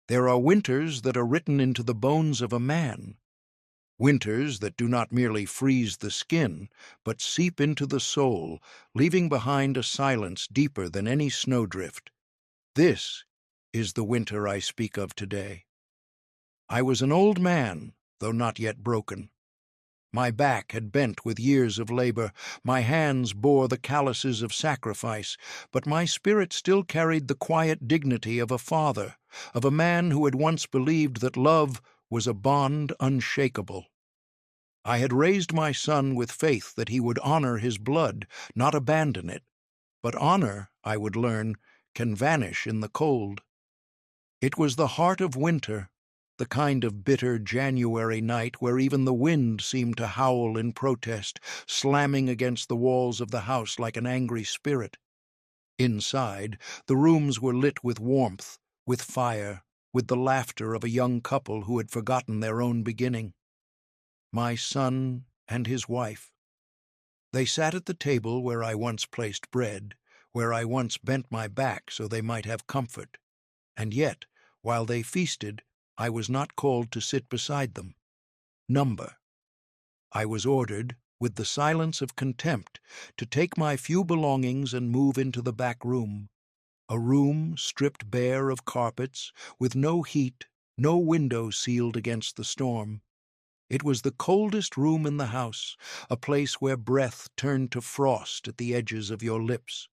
There are winters that are written into the bones of a man, winters that do not merely freeze the skin, but seep into the soul, leaving behind a silence deeper than any snowdrift. This is the winter I speak of today. I was an old man, though not yet broken. My back had bent with years of labor, my hands bore the calluses of sacrifice, but my spirit still carried the quiet dignity of a father, of a man who had once believed that love was a bond unshakable. I had raised my son with faith that he would honor his blood, not abandon it. But honor, I would learn, can vanish in the cold. It was the heart of winter, the kind of bitter January night where even the wind seemed to howl in protest, slamming against the walls of the house like an angry spirit. Inside, the rooms were lit with warmth, with fire, with the laughter of a young couple who had forgotten their own beginning. My son and his wife. They sat at the table where I once placed bread, where I once bent my back so they might have comfort. And yet, while they feasted, I was not called to sit beside them. Number. I was ordered, with the silence of contempt, to take my few belongings and move into the back room, a room stripped bare of carpets, with no heat, no window sealed against the storm. It was the coldest room in the house, a place where breath turned to frost at the edges of your lips.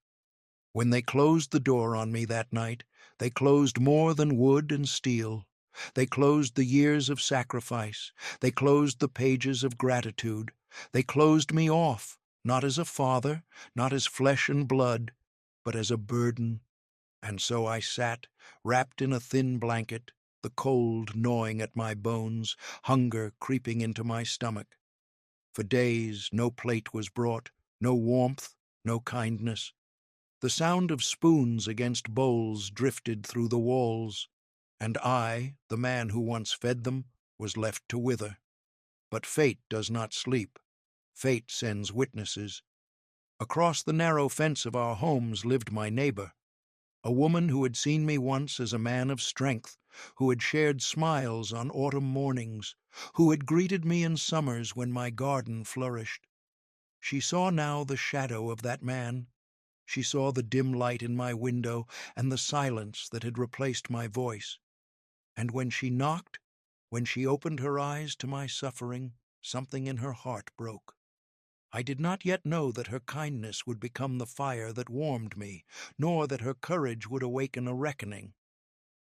When they closed the door on me that night, they closed more than wood and steel. They closed the years of sacrifice. They closed the pages of gratitude. They closed me off, not as a father, not as flesh and blood, but as a burden. And so I sat, wrapped in a thin blanket, the cold gnawing at my bones, hunger creeping into my stomach. For days no plate was brought, no warmth, no kindness. The sound of spoons against bowls drifted through the walls, and I, the man who once fed them, was left to wither. But fate does not sleep. Fate sends witnesses. Across the narrow fence of our homes lived my neighbor, a woman who had seen me once as a man of strength, who had shared smiles on autumn mornings, who had greeted me in summers when my garden flourished. She saw now the shadow of that man. She saw the dim light in my window and the silence that had replaced my voice. And when she knocked, when she opened her eyes to my suffering, something in her heart broke. I did not yet know that her kindness would become the fire that warmed me, nor that her courage would awaken a reckoning.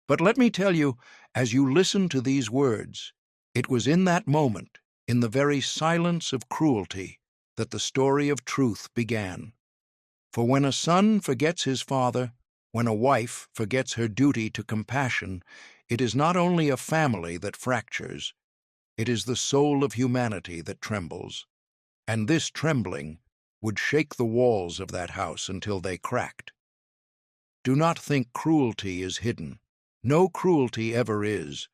But let me tell you, as you listen to these words, it was in that moment, in the very silence of cruelty, that the story of truth began. For when a son forgets his father, when a wife forgets her duty to compassion, it is not only a family that fractures, it is the soul of humanity that trembles. And this trembling would shake the walls of that house until they cracked. Do not think cruelty is hidden. No cruelty ever is.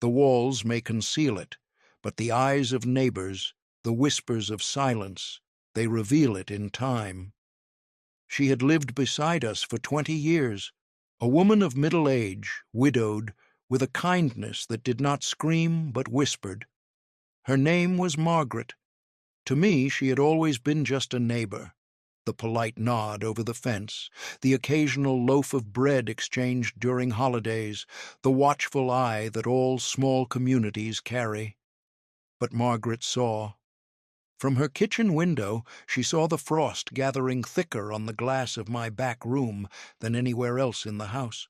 The walls may conceal it, but the eyes of neighbors, the whispers of silence, they reveal it in time. She had lived beside us for 20 years, a woman of middle age, widowed, with a kindness that did not scream but whispered. Her name was Margaret. To me, she had always been just a neighbor. The polite nod over the fence, the occasional loaf of bread exchanged during holidays, the watchful eye that all small communities carry. But Margaret saw. From her kitchen window, she saw the frost gathering thicker on the glass of my back room than anywhere else in the house.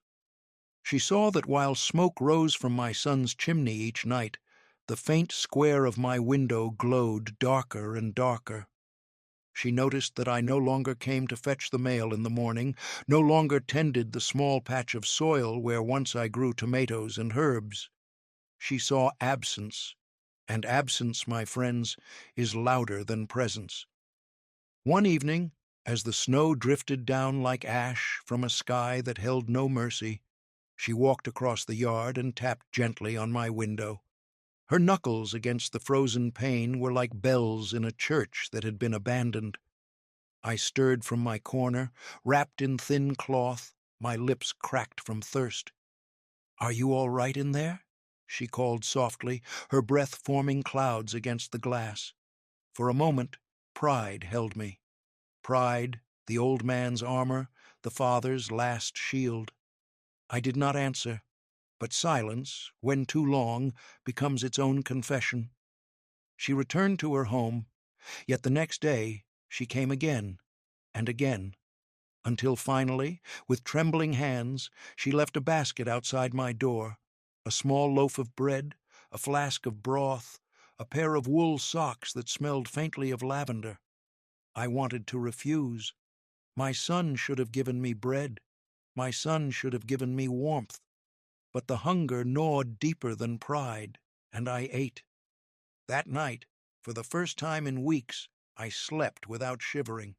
She saw that while smoke rose from my son's chimney each night, the faint square of my window glowed darker and darker. She noticed that I no longer came to fetch the mail in the morning, no longer tended the small patch of soil where once I grew tomatoes and herbs. She saw absence, and absence, my friends, is louder than presence. One evening, as the snow drifted down like ash from a sky that held no mercy, she walked across the yard and tapped gently on my window. Her knuckles against the frozen pane were like bells in a church that had been abandoned. I stirred from my corner, wrapped in thin cloth, my lips cracked from thirst. "Are you all right in there?" she called softly, her breath forming clouds against the glass. For a moment, pride held me. Pride, the old man's armor, the father's last shield. I did not answer, but silence, when too long, becomes its own confession. She returned to her home, yet the next day she came again and again, until finally, with trembling hands, she left a basket outside my door, a small loaf of bread, a flask of broth, a pair of wool socks that smelled faintly of lavender. I wanted to refuse. My son should have given me bread. My son should have given me warmth. But the hunger gnawed deeper than pride, and I ate. That night, for the first time in weeks, I slept without shivering.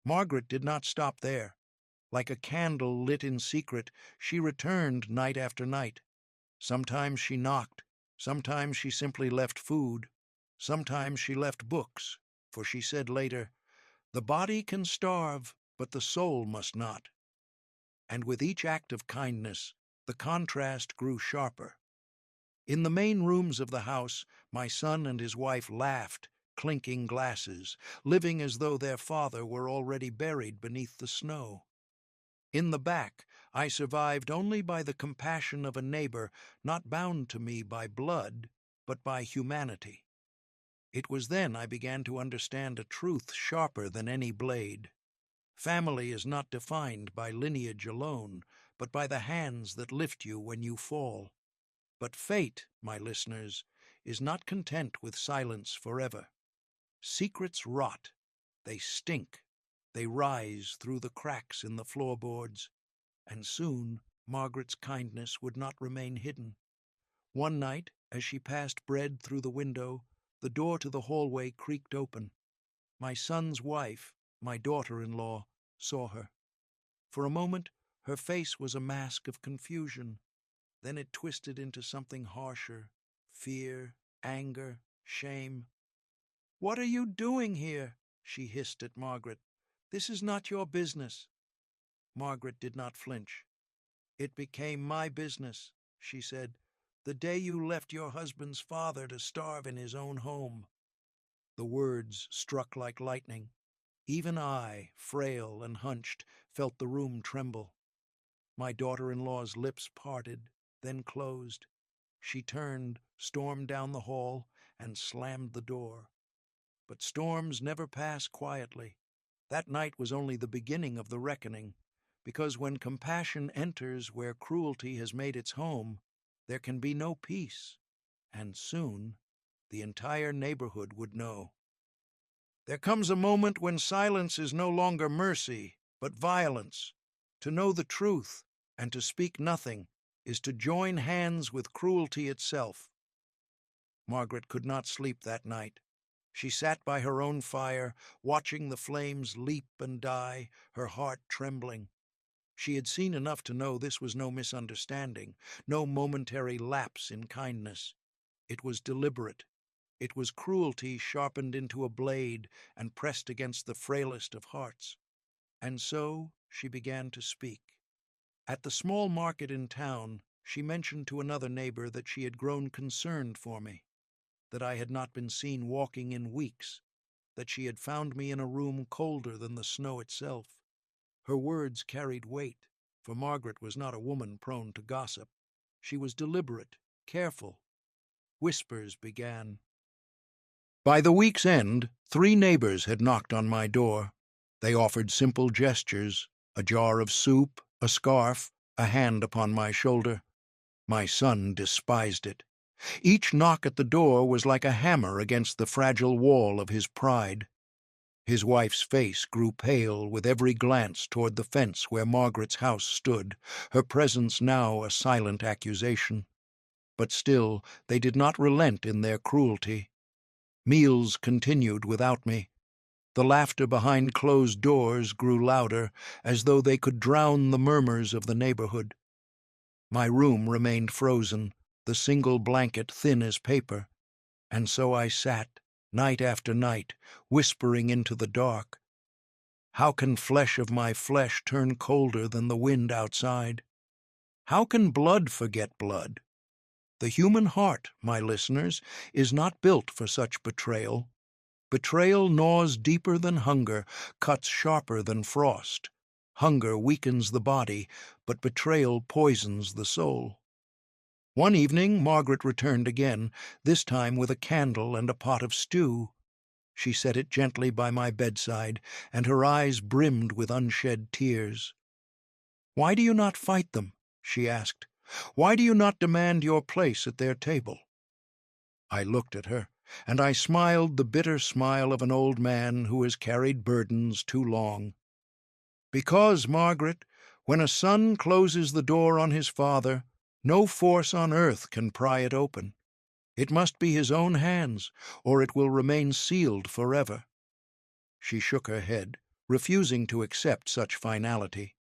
Margaret did not stop there. Like a candle lit in secret, she returned night after night. Sometimes she knocked, sometimes she simply left food, sometimes she left books, for she said later, "The body can starve, but the soul must not." And with each act of kindness, the contrast grew sharper. In the main rooms of the house, my son and his wife laughed, clinking glasses, living as though their father were already buried beneath the snow. In the back, I survived only by the compassion of a neighbor not bound to me by blood, but by humanity. It was then I began to understand a truth sharper than any blade. Family is not defined by lineage alone, but by the hands that lift you when you fall. But fate, my listeners, is not content with silence forever. Secrets rot. They stink. They rise through the cracks in the floorboards. And soon Margaret's kindness would not remain hidden. One night, as she passed bread through the window, the door to the hallway creaked open. My son's wife, my daughter-in-law, saw her. For a moment, her face was a mask of confusion. Then it twisted into something harsher: fear, anger, shame. "What are you doing here?" she hissed at Margaret. "This is not your business." Margaret did not flinch. "It became my business," she said, "the day you left your husband's father to starve in his own home." The words struck like lightning. Even I, frail and hunched, felt the room tremble. My daughter-in-law's lips parted, then closed. She turned, stormed down the hall, and slammed the door. But storms never pass quietly. That night was only the beginning of the reckoning, because when compassion enters where cruelty has made its home, there can be no peace, and soon the entire neighborhood would know. There comes a moment when silence is no longer mercy, but violence. To know the truth and to speak nothing is to join hands with cruelty itself. Margaret could not sleep that night. She sat by her own fire, watching the flames leap and die, her heart trembling. She had seen enough to know this was no misunderstanding, no momentary lapse in kindness. It was deliberate. It was cruelty sharpened into a blade and pressed against the frailest of hearts. And so she began to speak. At the small market in town, she mentioned to another neighbor that she had grown concerned for me, that I had not been seen walking in weeks, that she had found me in a room colder than the snow itself. Her words carried weight, for Margaret was not a woman prone to gossip. She was deliberate, careful. Whispers began. By the week's end, 3 neighbors had knocked on my door. They offered simple gestures: a jar of soup, a scarf, a hand upon my shoulder. My son despised it. Each knock at the door was like a hammer against the fragile wall of his pride. His wife's face grew pale with every glance toward the fence where Margaret's house stood, her presence now a silent accusation. But still, they did not relent in their cruelty. Meals continued without me. The laughter behind closed doors grew louder, as though they could drown the murmurs of the neighborhood. My room remained frozen, the single blanket thin as paper, and so I sat, night after night, whispering into the dark. How can flesh of my flesh turn colder than the wind outside? How can blood forget blood? The human heart, my listeners, is not built for such betrayal. Betrayal gnaws deeper than hunger, cuts sharper than frost. Hunger weakens the body, but betrayal poisons the soul. One evening, Margaret returned again, this time with a candle and a pot of stew. She set it gently by my bedside, and her eyes brimmed with unshed tears. "Why do you not fight them?" she asked. "Why do you not demand your place at their table?" I looked at her, and I smiled the bitter smile of an old man who has carried burdens too long. "Because, Margaret, when a son closes the door on his father, no force on earth can pry it open. It must be his own hands, or it will remain sealed forever." She shook her head, refusing to accept such finality.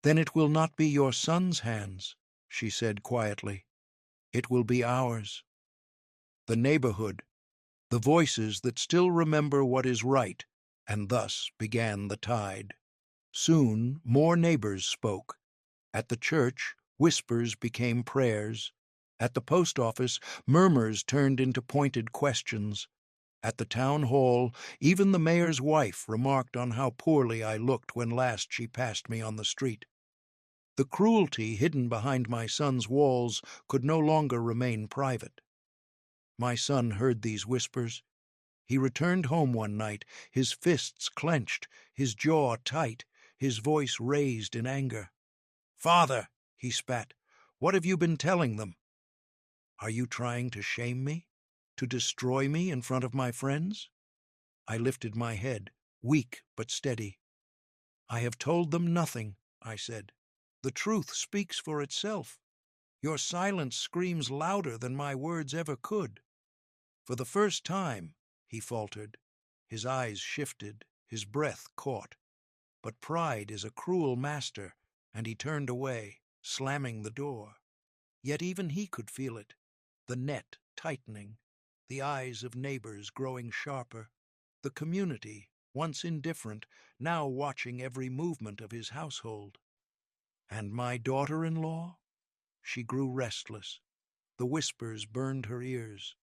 "Then it will not be your son's hands," she said quietly. "It will be ours. The neighborhood, the voices that still remember what is right," and thus began the tide. Soon more neighbors spoke. At the church, whispers became prayers. At the post office, murmurs turned into pointed questions. At the town hall, even the mayor's wife remarked on how poorly I looked when last she passed me on the street. The cruelty hidden behind my son's walls could no longer remain private. My son heard these whispers. He returned home one night, his fists clenched, his jaw tight, his voice raised in anger. "Father," he spat, "what have you been telling them? Are you trying to shame me? To destroy me in front of my friends?" I lifted my head, weak but steady. "I have told them nothing," I said. "The truth speaks for itself. Your silence screams louder than my words ever could." "For the first time," he faltered. His eyes shifted, his breath caught. But pride is a cruel master, and he turned away, slamming the door. Yet even he could feel it, the net tightening, the eyes of neighbors growing sharper, the community, once indifferent, now watching every movement of his household. And my daughter-in-law? She grew restless. The whispers burned her ears.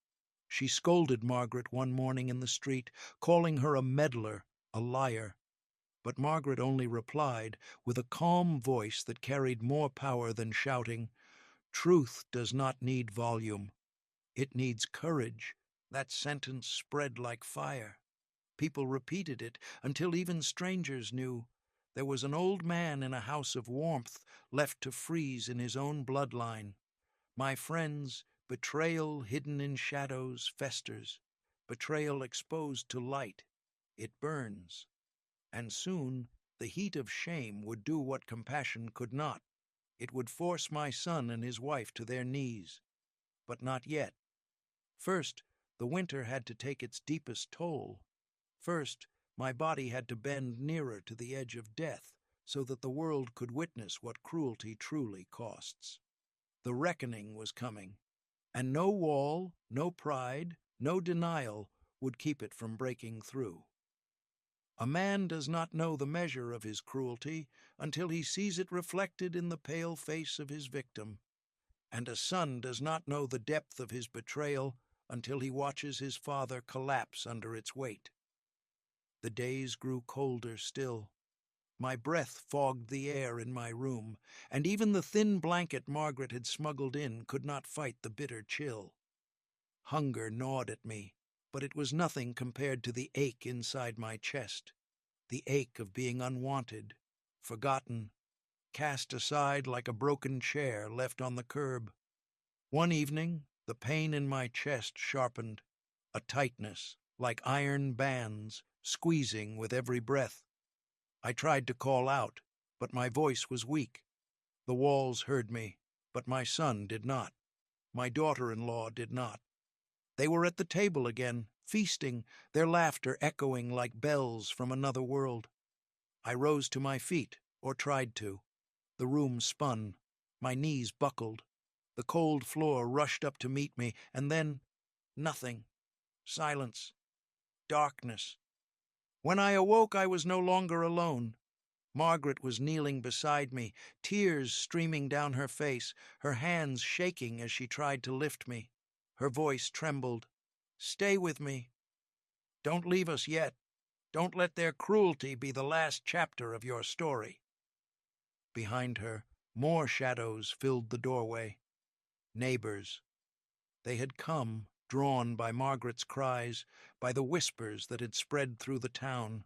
She scolded Margaret one morning in the street, calling her a meddler, a liar. But Margaret only replied, with a calm voice that carried more power than shouting, "Truth does not need volume. It needs courage." That sentence spread like fire. People repeated it until even strangers knew. There was an old man in a house of warmth, left to freeze in his own bloodline. My friends, betrayal hidden in shadows festers. Betrayal exposed to light. It burns. And soon the heat of shame would do what compassion could not. It would force my son and his wife to their knees. But not yet. First, the winter had to take its deepest toll. First, my body had to bend nearer to the edge of death, so that the world could witness what cruelty truly costs. The reckoning was coming, and no wall, no pride, no denial would keep it from breaking through. A man does not know the measure of his cruelty until he sees it reflected in the pale face of his victim, and a son does not know the depth of his betrayal until he watches his father collapse under its weight. The days grew colder still. My breath fogged the air in my room, and even the thin blanket Margaret had smuggled in could not fight the bitter chill. Hunger gnawed at me, but it was nothing compared to the ache inside my chest, the ache of being unwanted, forgotten, cast aside like a broken chair left on the curb. One evening, the pain in my chest sharpened, a tightness, like iron bands, squeezing with every breath. I tried to call out, but my voice was weak. The walls heard me, but my son did not. My daughter-in-law did not. They were at the table again, feasting, their laughter echoing like bells from another world. I rose to my feet, or tried to. The room spun. My knees buckled. The cold floor rushed up to meet me, and then nothing. Silence. Darkness. When I awoke, I was no longer alone. Margaret was kneeling beside me, tears streaming down her face, her hands shaking as she tried to lift me. Her voice trembled. "Stay with me. Don't leave us yet. Don't let their cruelty be the last chapter of your story." Behind her, more shadows filled the doorway. Neighbors. They had come, drawn by Margaret's cries, by the whispers that had spread through the town.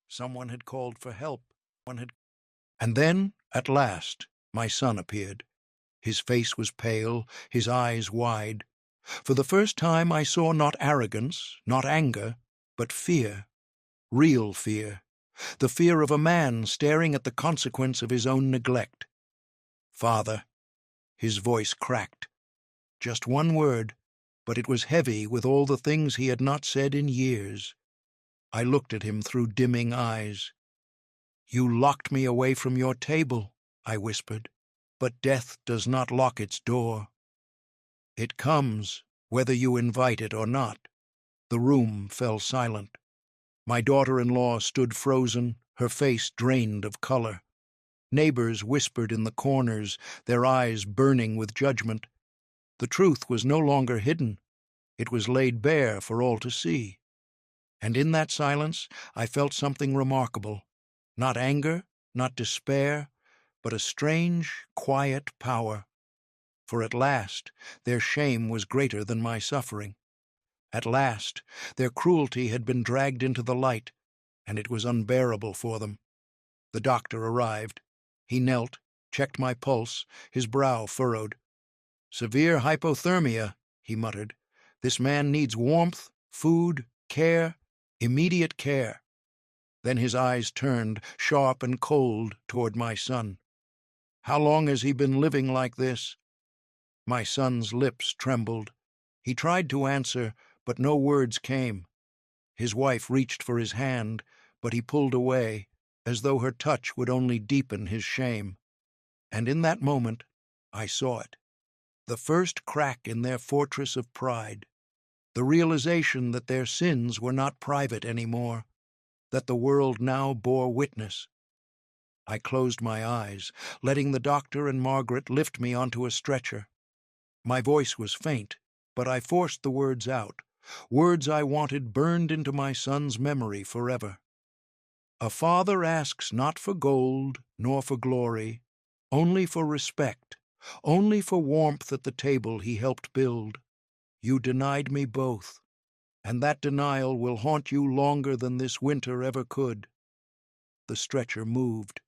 Someone had called for help. And then, at last, my son appeared. His face was pale, his eyes wide. For the first time I saw not arrogance, not anger, but fear, real fear, the fear of a man staring at the consequence of his own neglect. "Father," his voice cracked. Just one word, but it was heavy with all the things he had not said in years. I looked at him through dimming eyes. "You locked me away from your table," I whispered, "but death does not lock its door. It comes, whether you invite it or not." The room fell silent. My daughter-in-law stood frozen, her face drained of color. Neighbors whispered in the corners, their eyes burning with judgment. The truth was no longer hidden. It was laid bare for all to see. And in that silence I felt something remarkable. Not anger, not despair, but a strange, quiet power. For at last their shame was greater than my suffering. At last their cruelty had been dragged into the light, and it was unbearable for them. The doctor arrived. He knelt, checked my pulse, his brow furrowed. "Severe hypothermia," he muttered. "This man needs warmth, food, care, immediate care." Then his eyes turned, sharp and cold, toward my son. "How long has he been living like this?" My son's lips trembled. He tried to answer, but no words came. His wife reached for his hand, but he pulled away, as though her touch would only deepen his shame. And in that moment, I saw it. The first crack in their fortress of pride. The realization that their sins were not private anymore, that the world now bore witness. I closed my eyes, letting the doctor and Margaret lift me onto a stretcher. My voice was faint, but I forced the words out, words I wanted burned into my son's memory forever. "A father asks not for gold nor for glory, only for respect, only for warmth at the table he helped build. You denied me both, and that denial will haunt you longer than this winter ever could." The stretcher moved.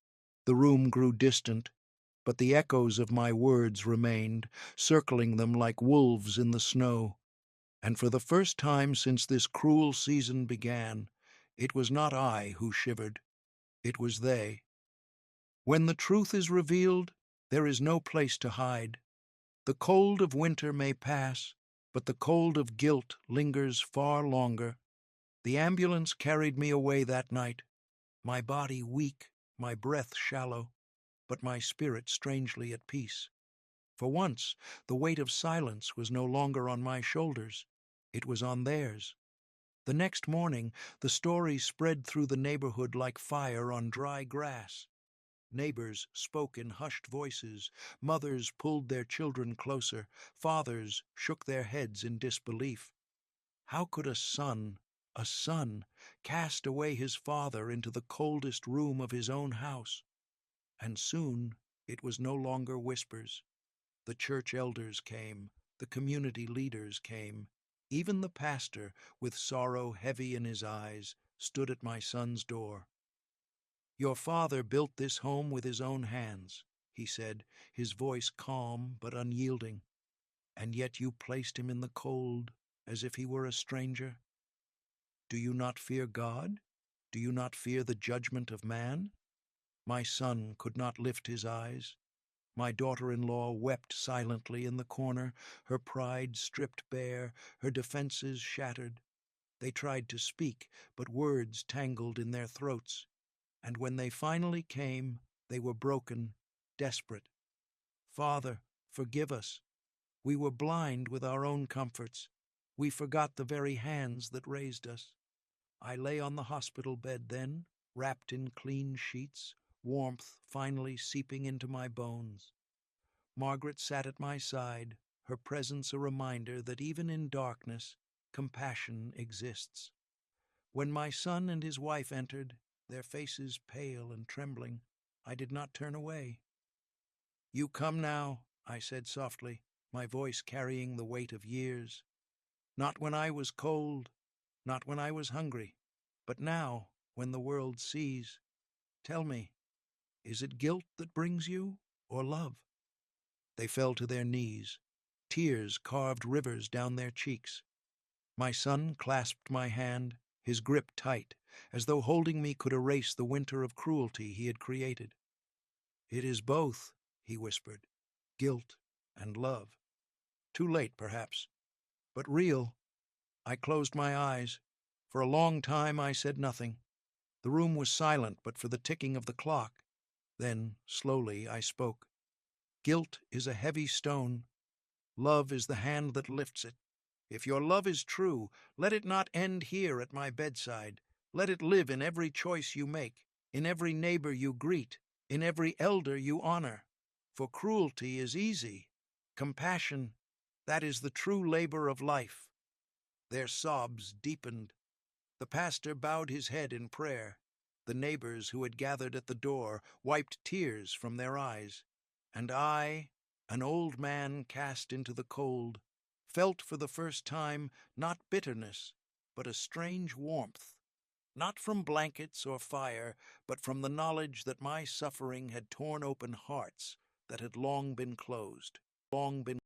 The room grew distant, but the echoes of my words remained, circling them like wolves in the snow. And for the first time since this cruel season began, it was not I who shivered. It was they. When the truth is revealed, there is no place to hide. The cold of winter may pass, but the cold of guilt lingers far longer. The ambulance carried me away that night, my body weak, my breath shallow, but my spirit strangely at peace. For once, the weight of silence was no longer on my shoulders. It was on theirs. The next morning, the story spread through the neighborhood like fire on dry grass. Neighbors spoke in hushed voices, mothers pulled their children closer, fathers shook their heads in disbelief. How could a son, cast away his father into the coldest room of his own house? And soon it was no longer whispers. The church elders came, the community leaders came. Even the pastor, with sorrow heavy in his eyes, stood at my son's door. "Your father built this home with his own hands," he said, his voice calm but unyielding. "And yet you placed him in the cold, as if he were a stranger. Do you not fear God? Do you not fear the judgment of man?" My son could not lift his eyes. My daughter-in-law wept silently in the corner, her pride stripped bare, her defenses shattered. They tried to speak, but words tangled in their throats. And when they finally came, they were broken, desperate. "Father, forgive us. We were blind with our own comforts. We forgot the very hands that raised us." I lay on the hospital bed then, wrapped in clean sheets, warmth finally seeping into my bones. Margaret sat at my side, her presence a reminder that even in darkness, compassion exists. When my son and his wife entered, their faces pale and trembling, I did not turn away. "You come now," I said softly, my voice carrying the weight of years. "Not when I was cold, not when I was hungry, but now, when the world sees. Tell me, is it guilt that brings you, or love?" They fell to their knees. Tears carved rivers down their cheeks. My son clasped my hand, his grip tight, as though holding me could erase the winter of cruelty he had created. "It is both," he whispered, "guilt and love. Too late, perhaps, but real." I closed my eyes. For a long time I said nothing. The room was silent but for the ticking of the clock. Then, slowly, I spoke. "Guilt is a heavy stone. Love is the hand that lifts it. If your love is true, let it not end here at my bedside. Let it live in every choice you make, in every neighbor you greet, in every elder you honor. For cruelty is easy. Compassion, that is the true labor of life." Their sobs deepened. The pastor bowed his head in prayer. The neighbors who had gathered at the door wiped tears from their eyes. And I, an old man cast into the cold, felt for the first time not bitterness, but a strange warmth, not from blankets or fire, but from the knowledge that my suffering had torn open hearts that had long been closed, long been